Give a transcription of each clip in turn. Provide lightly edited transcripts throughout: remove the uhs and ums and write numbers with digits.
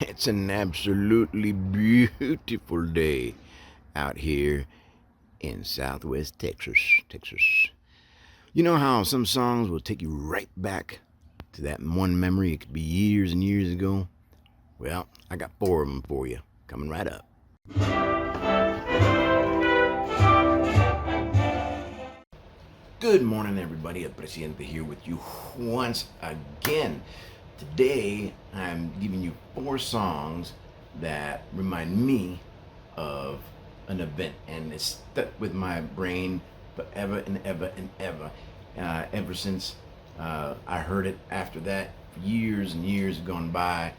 It's an absolutely beautiful day out here in Southwest Texas. Texas. You know how some songs will take you right back to that one memory? It could be years and years ago. Well, I got four of them for you coming right up. Good morning, everybody. Presidente here with you once again. Today, I'm giving you four songs that remind me of an event, and it's stuck with my brain forever and ever and ever. Ever since I heard it after that, years and years have gone by,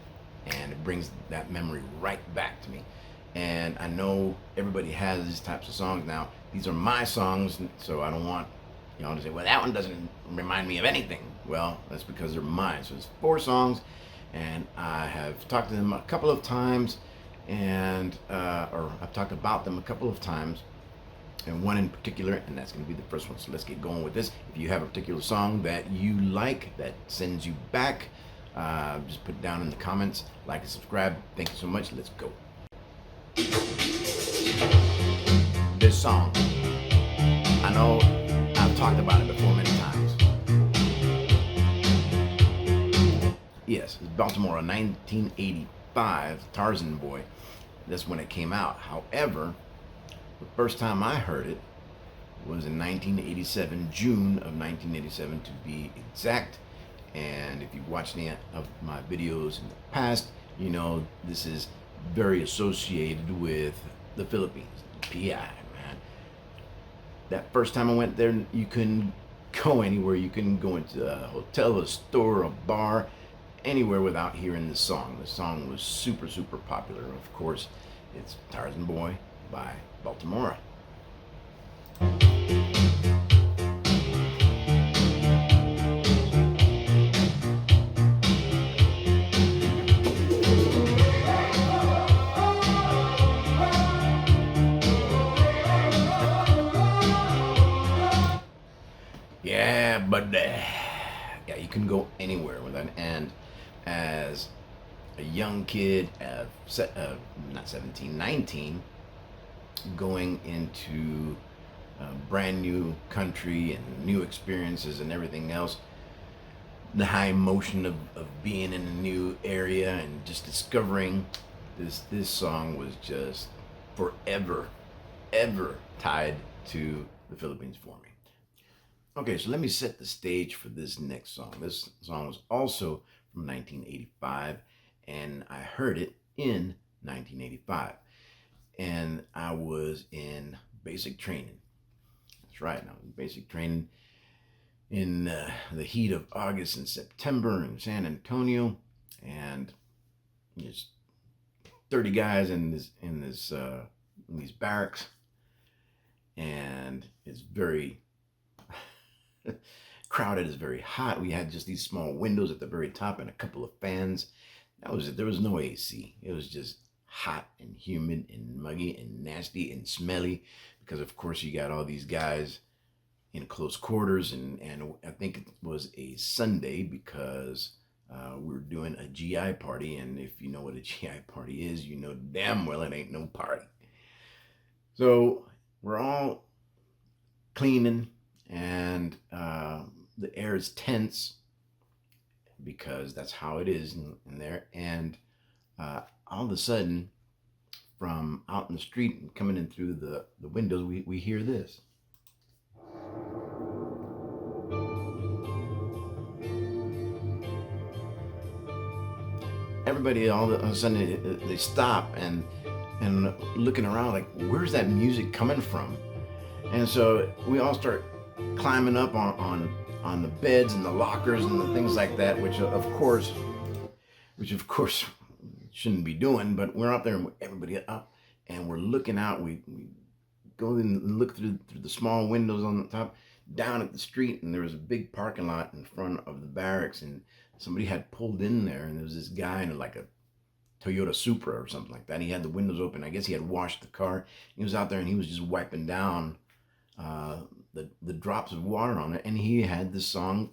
and it brings that memory right back to me. And I know everybody has these types of songs now. These are my songs, so I don't want to say, well, that one doesn't remind me of anything. Well, that's because they're mine. So it's four songs, and I have talked to them a couple of times, and or I've talked about them a couple of times, and one in particular, and that's going to be the first one. So let's get going with this. If you have a particular song that you like that sends you back, just put it down in the comments, like and subscribe. Thank you so much. Let's go. This song, I know I've talked about it before many times. Yes, it's Baltimore, 1985, Tarzan Boy. That's when it came out. However, the first time I heard it was in 1987, June of 1987 to be exact. And if you've watched any of my videos in the past, you know this is very associated with the Philippines, PI, man. That first time I went there, you couldn't go anywhere. You couldn't go into a hotel, a store, a bar, anywhere without hearing this song. The song was super, super popular. Of course, it's Tarzan Boy by Baltimore. Yeah, but yeah, you can go anywhere with it. And as a young kid, not 17, 19, going into a brand new country and new experiences and everything else, the high emotion of being in a new area and just discovering this song was just forever, ever tied to the Philippines for me. Okay, so let me set the stage for this next song. This song was also from 1985, and I heard it in 1985. And I was in basic training. That's right, I was in basic training in the heat of August and September in San Antonio, and there's 30 guys in these barracks, and it's very crowded. It's very hot. We had just these small windows at the very top and a couple of fans. That was it. There was no AC. It was just hot and humid and muggy and nasty and smelly because, of course, you got all these guys in close quarters, and I think it was a Sunday because we were doing a GI party, and if you know what a GI party is, you know damn well it ain't no party. So we're all cleaning, and the air is tense because that's how it is in there. And all of a sudden, from out in the street and coming in through the windows, we hear this. Everybody all of a sudden they stop and looking around like, where's that music coming from? And so we all start climbing up on the beds and the lockers and the things like that, which of course shouldn't be doing. But we're up there and everybody up, and we're looking out. We go and look through the small windows on the top, down at the street, and there was a big parking lot in front of the barracks, and somebody had pulled in there, and there was this guy in like a Toyota Supra or something like that. He had the windows open. I guess he had washed the car. He was out there and he was just wiping down the drops of water on it, and he had this song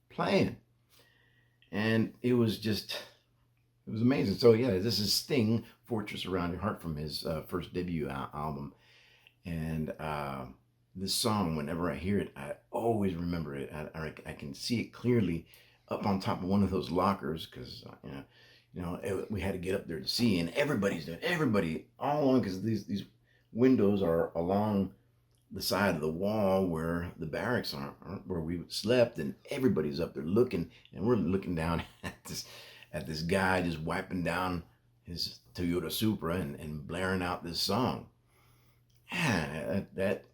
playing, and it was was amazing. So yeah, this is Sting, "Fortress Around Your Heart" from his first debut album, and this song, whenever I hear it, I always remember it. I can see it clearly up on top of one of those lockers because we had to get up there to see, and everybody all along because these windows are along the side of the wall where the barracks are where we slept, and everybody's up there looking, and we're looking down at this guy just wiping down his Toyota Supra and blaring out this song. That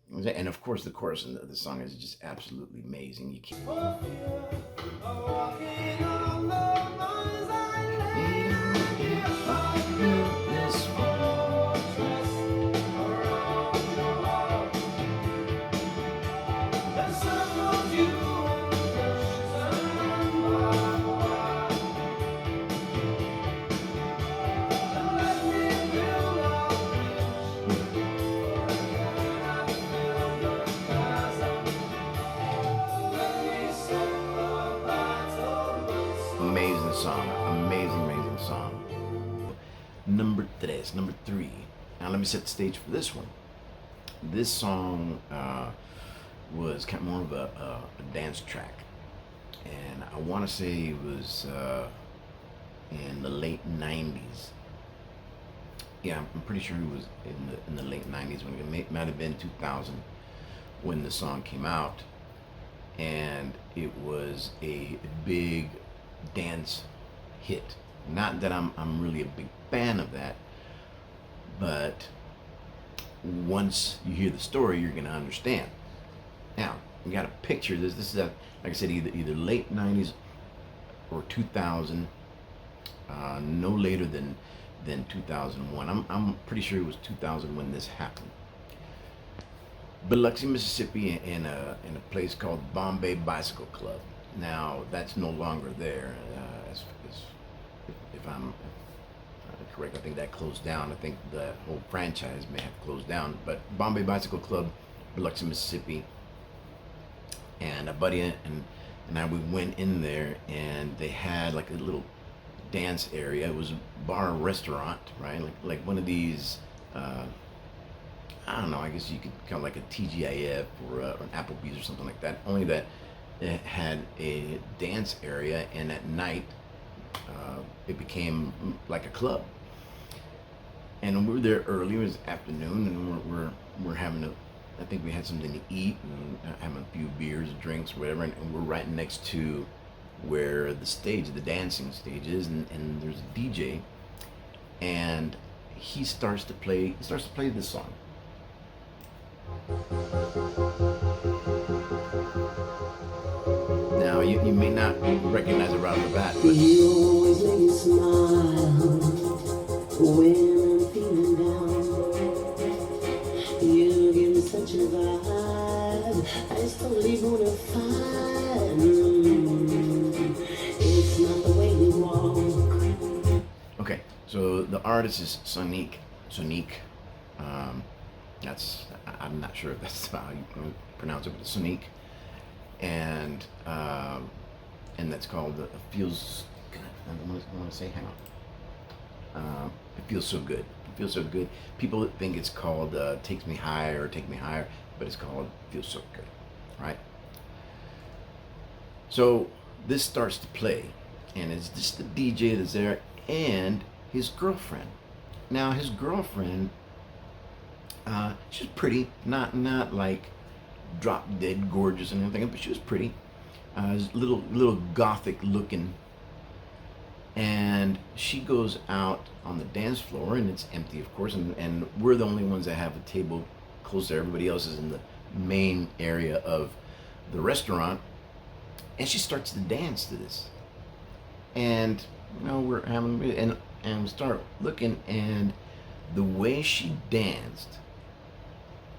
and of course the chorus in the song is just absolutely amazing. You can't. Amazing song, amazing song. Number three. Now let me set the stage for this one. This song was kind of more of a dance track, and I want to say it was in the late '90s. Yeah, I'm pretty sure it was in the late '90s when it might have been 2000 when the song came out, and it was a big dance hit. Not that I'm really a big fan of that, but once you hear the story, you're gonna understand. Now, you got to picture this. This is like I said, either late '90s or 2000. No later than 2001. I'm pretty sure it was 2000 when this happened. Biloxi, Mississippi, in a place called Bombay Bicycle Club. Now that's no longer there. If I'm correct, I think that closed down. I think the whole franchise may have closed down. But Bombay Bicycle Club, Biloxi, Mississippi, and a buddy and I, we went in there, and they had like a little dance area. It was a bar restaurant, right? Like one of these. I don't know. I guess you could call it like a TGIF or an Applebee's or something like that. Only that it had a dance area, and at night it became like a club. And we were there early. It was afternoon, and we're having a. I think we had something to eat and having a few beers, drinks, whatever. And we're right next to where the dancing stage is, and there's a DJ, and he starts to play this song. Now you may not recognize it right off the bat, but you always make me smile when I'm feeling down. You give me such a vibe, I just totally wanna find. It's not the way you walk. Okay, so the artist is Sonique. I'm not sure if that's how you pronounce it, but it's Sonique, and that's called "Feels." I want to say, hang on. It feels so good. It feels so good. People think it's called "Takes Me Higher" or "Take Me Higher," but it's called "Feels So Good," right? So this starts to play, and it's just the DJ that's there and his girlfriend. Now his girlfriend, she's pretty, not like drop dead gorgeous and everything, but she was pretty, little gothic looking. And she goes out on the dance floor, and it's empty, of course, and we're the only ones that have a table close there. Everybody else is in the main area of the restaurant, and she starts to dance to this. And we're having and we start looking, and the way she danced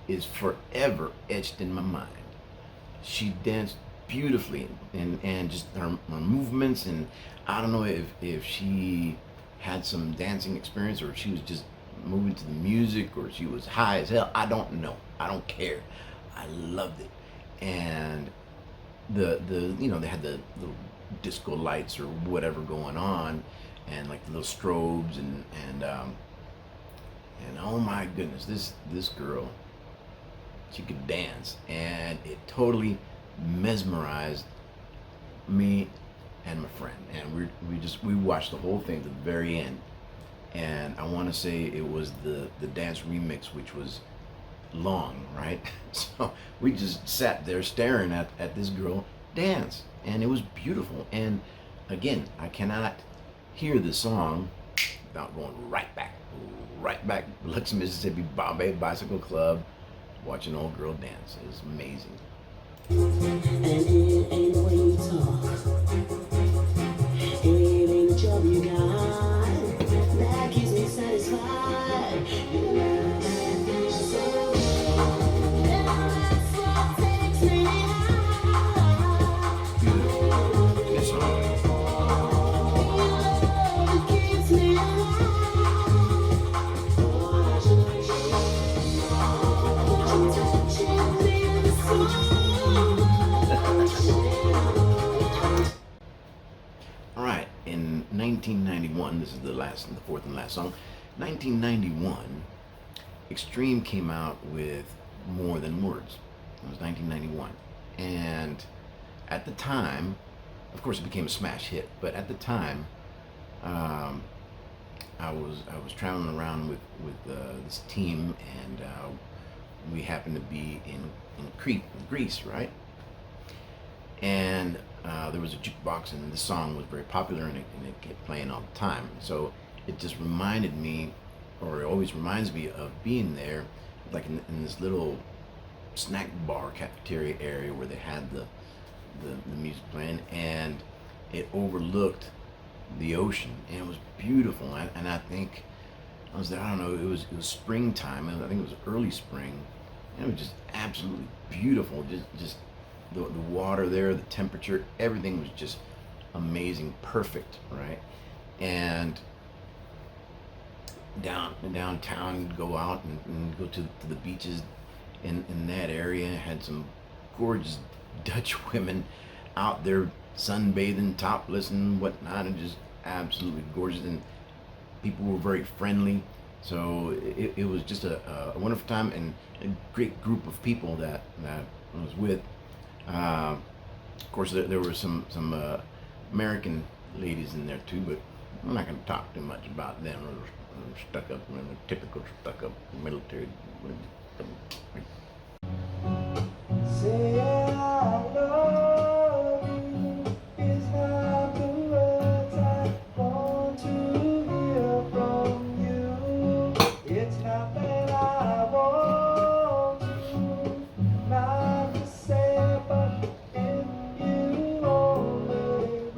is forever etched in my mind. She danced beautifully, and just her movements, and I don't know if she had some dancing experience, or if she was just moving to the music, or she was high as hell. I don't know. I don't care. I loved it. And they had the little disco lights or whatever going on, and like the little strobes and oh my goodness, this girl, she could dance, and it totally mesmerized me and my friend, and we watched the whole thing to the very end. And I want to say it was the dance remix, which was long, right? So we just sat there staring at this girl dance, and it was beautiful. And again, I cannot hear the song without going right back to Biloxi, Mississippi, Bombay Bicycle Club, watching an old girl dance. It was amazing. And it ain't the way you talk, it ain't the job you got, that keeps me satisfied. So, that's what takes me high. Good song. It keeps me alive. Touching me in the All right, in 1991, this is the fourth and last song. 1991, Extreme came out with More Than Words. It was 1991, and at the time, of course, it became a smash hit. But at the time, I was traveling around with this team, and we happened to be in Crete, in Greece, right? And there was a jukebox, and the song was very popular, and it kept playing all the time. So it just reminded me, or it always reminds me of being there, like in this little snack bar cafeteria area where they had the music playing, and it overlooked the ocean, and it was beautiful. And I think I was there. I don't know. It was springtime, and I think it was early spring, and it was just absolutely beautiful. Just the water there, the temperature, everything was just amazing, perfect, right? And downtown, go out and go to the beaches in that area. Had some gorgeous Dutch women out there sunbathing, topless and whatnot, and just absolutely gorgeous. And people were very friendly. So it was just a wonderful time, and a great group of people that I was with. Of course, there were some American ladies in there too, but I'm not going to talk too much about them. They're stuck up, typical stuck up military. say I love you is not the words I want to hear from you. It's not that I want to, not to say, but if you only knew.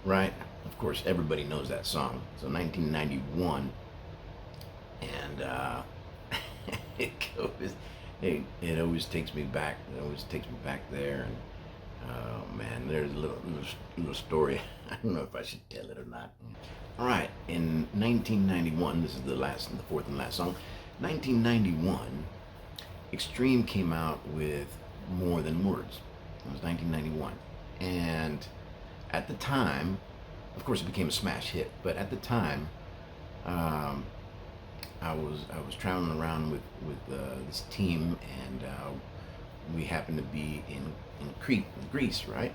Right? Of course, everybody knows that song. So 1991, and it goes. It always takes me back. It always takes me back there. And oh man, there's a little story. I don't know if I should tell it or not. All right, in 1991, this is the fourth and last song. 1991, Extreme came out with More Than Words. It was 1991, and at the time, of course, it became a smash hit. But at the time, I was traveling around with this team, and we happened to be in Crete, in Greece, right?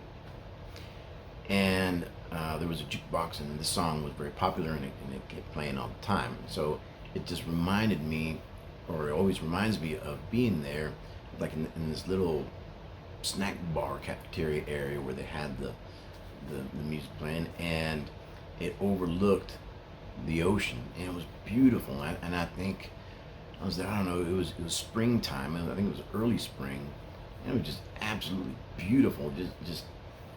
And there was a jukebox, and the song was very popular, and it kept playing all the time. So it just reminded me, or it always reminds me of being there, like in this little snack bar cafeteria area where they had the music playing, and it overlooked the ocean, and it was beautiful. And I think I was there. I don't know. It was springtime, and I think it was early spring, and it was just absolutely beautiful. Just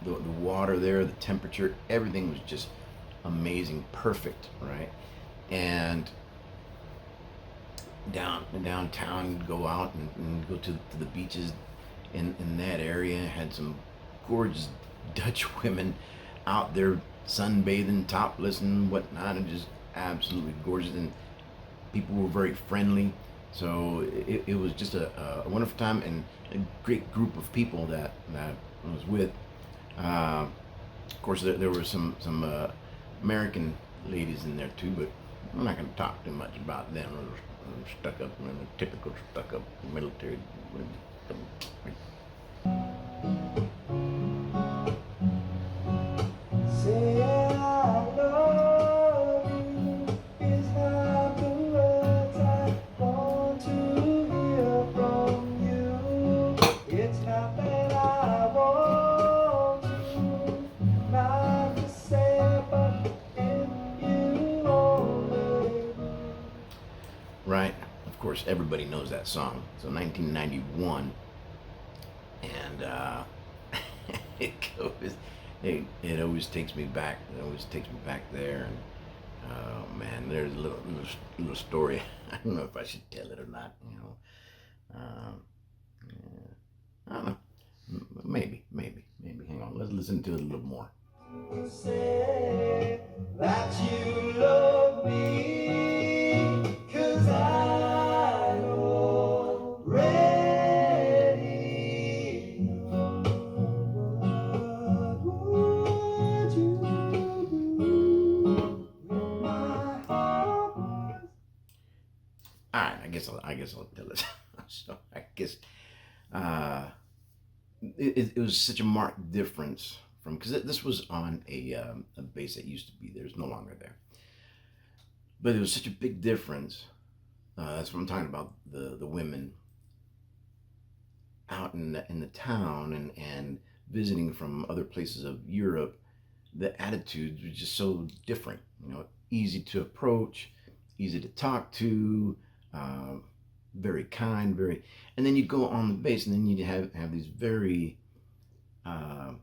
the water there, the temperature, everything was just amazing, perfect, right? And downtown, go out and go to the beaches in that area. Had some gorgeous Dutch women out there sunbathing, topless and whatnot, and just absolutely gorgeous. And people were very friendly. So it was just a wonderful time, and a great group of people that I was with. Of course, there were some American ladies in there too, but I'm not going to talk too much about them. Stuck up, typical stuck up military. Say I love you is not the words I want to hear from you. It's not that I want to, not to say, but if you only Right? Of course, everybody knows that song. So 1991, and it goes. It always takes me back. It always takes me back there, and oh man, there's a little story. I don't know if I should tell it or not. Yeah, I don't know. Maybe. Hang on. Let's listen to it a little more. say that you love me, 'cause I already know. What would you do if my heart was? All right. I guess I'll tell it. So I guess uh, it was such a marked difference from, because this was on a base that used to be there. It's no longer there. But it was such a big difference. That's what I'm talking about. The women out in the town and visiting from other places of Europe, the attitudes were just so different. Easy to approach, easy to talk to, very kind, very. And then you'd go on the base, and then you'd have these very. I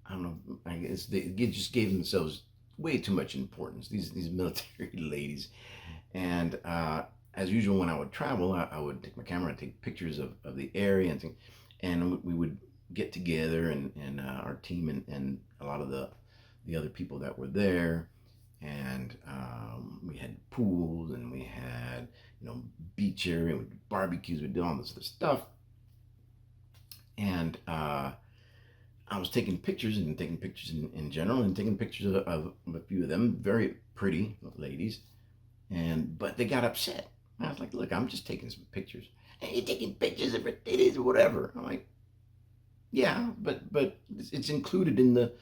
don't know. I guess they just gave themselves way too much importance. These military ladies, and as usual, when I would travel, I would take my camera and take pictures of the area and we would get together and our team and a lot of the other people that were there, and we had pools and we had beach area, we did barbecues, we did all this other stuff, and I was taking pictures in general, and taking pictures of a few of them, very pretty ladies, but they got upset. I was like, look, I'm just taking some pictures. Hey, you're taking pictures of her titties or whatever. I'm like, yeah, but it's included in the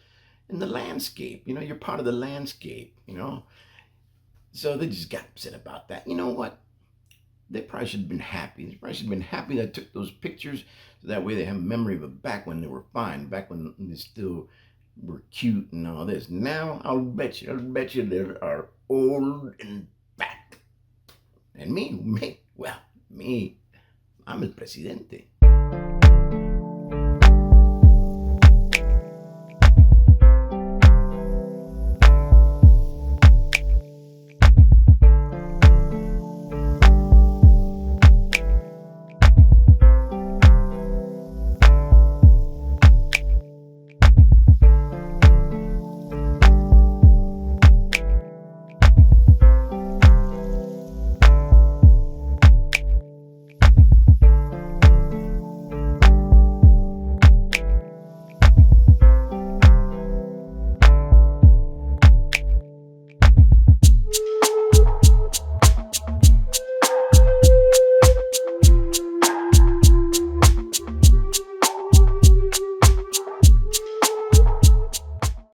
landscape. You're part of the landscape. So they just got upset about that. You know what? They probably should have been happy. They probably should have been happy that I took those pictures, so that way they have a memory of it back when they were fine, back when they still were cute and all this. Now I'll bet you they are old and fat. And me, I'm el presidente.